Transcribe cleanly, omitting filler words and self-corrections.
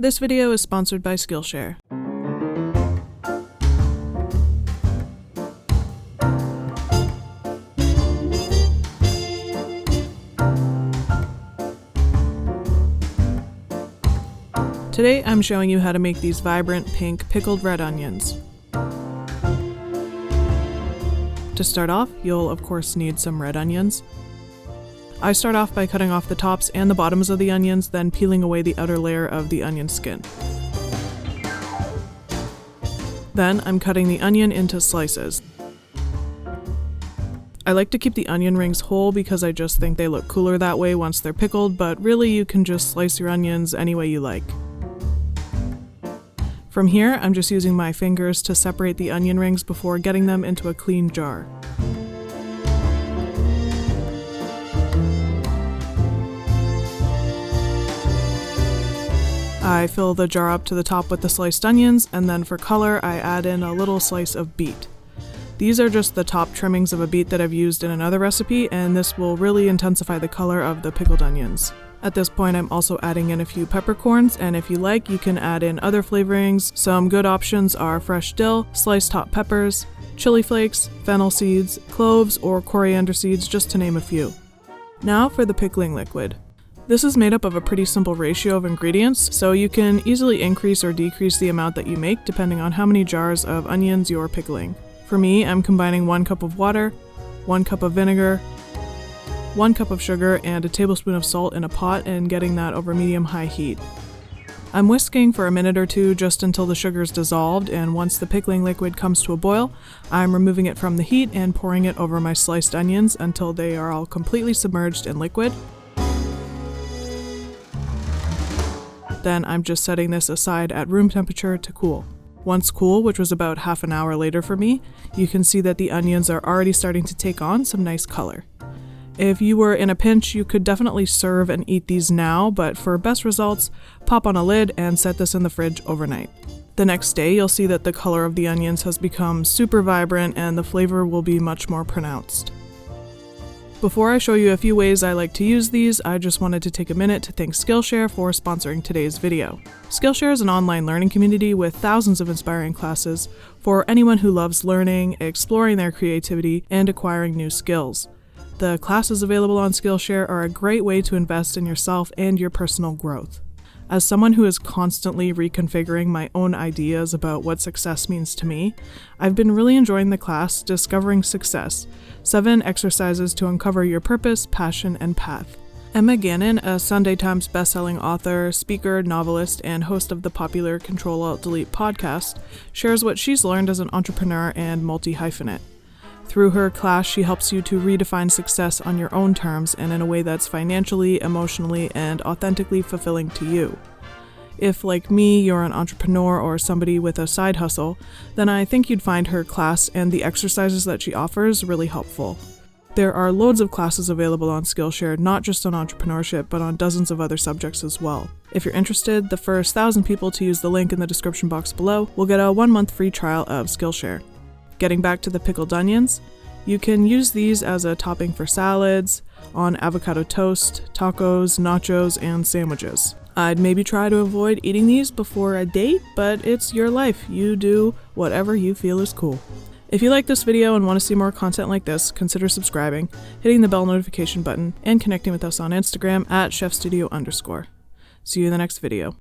This video is sponsored by Skillshare. Today I'm showing you how to make these vibrant pink pickled red onions. To start off, you'll of course need some red onions. I start off by cutting off the tops and the bottoms of the onions, then peeling away the outer layer of the onion skin. Then I'm cutting the onion into slices. I like to keep the onion rings whole because I just think they look cooler that way once they're pickled, but really you can just slice your onions any way you like. From here, I'm just using my fingers to separate the onion rings before getting them into a clean jar. I fill the jar up to the top with the sliced onions, and then for color, I add in a little slice of beet. These are just the top trimmings of a beet that I've used in another recipe, and this will really intensify the color of the pickled onions. At this point, I'm also adding in a few peppercorns, and if you like, you can add in other flavorings. Some good options are fresh dill, sliced hot peppers, chili flakes, fennel seeds, cloves, or coriander seeds, just to name a few. Now for the pickling liquid. This is made up of a pretty simple ratio of ingredients, so you can easily increase or decrease the amount that you make depending on how many jars of onions you're pickling. For me, I'm combining 1 cup of water, 1 cup of vinegar, 1 cup of sugar, and a tablespoon of salt in a pot and getting that over medium-high heat. I'm whisking for a minute or two just until the sugar's dissolved, and once the pickling liquid comes to a boil, I'm removing it from the heat and pouring it over my sliced onions until they are all completely submerged in liquid. Then I'm just setting this aside at room temperature to cool. Once cool, which was about half an hour later for me, you can see that the onions are already starting to take on some nice color. If you were in a pinch, you could definitely serve and eat these now, but for best results, pop on a lid and set this in the fridge overnight. The next day, you'll see that the color of the onions has become super vibrant and the flavor will be much more pronounced. Before I show you a few ways I like to use these, I just wanted to take a minute to thank Skillshare for sponsoring today's video. Skillshare is an online learning community with thousands of inspiring classes for anyone who loves learning, exploring their creativity, and acquiring new skills. The classes available on Skillshare are a great way to invest in yourself and your personal growth. As someone who is constantly reconfiguring my own ideas about what success means to me, I've been really enjoying the class Discovering Success, 7 exercises to uncover your purpose, passion, and path. Emma Gannon, a Sunday Times bestselling author, speaker, novelist, and host of the popular Control-Alt-Delete podcast, shares what she's learned as an entrepreneur and multi-hyphenate. Through her class, she helps you to redefine success on your own terms and in a way that's financially, emotionally, and authentically fulfilling to you. If, like me, you're an entrepreneur or somebody with a side hustle, then I think you'd find her class and the exercises that she offers really helpful. There are loads of classes available on Skillshare, not just on entrepreneurship, but on dozens of other subjects as well. If you're interested, the first 1,000 people to use the link in the description box below will get a 1-month free trial of Skillshare. Getting back to the pickled onions, you can use these as a topping for salads, on avocado toast, tacos, nachos, and sandwiches. I'd maybe try to avoid eating these before a date, but it's your life. You do whatever you feel is cool. If you like this video and want to see more content like this, consider subscribing, hitting the bell notification button, and connecting with us on Instagram at chefstudio_. See you in the next video.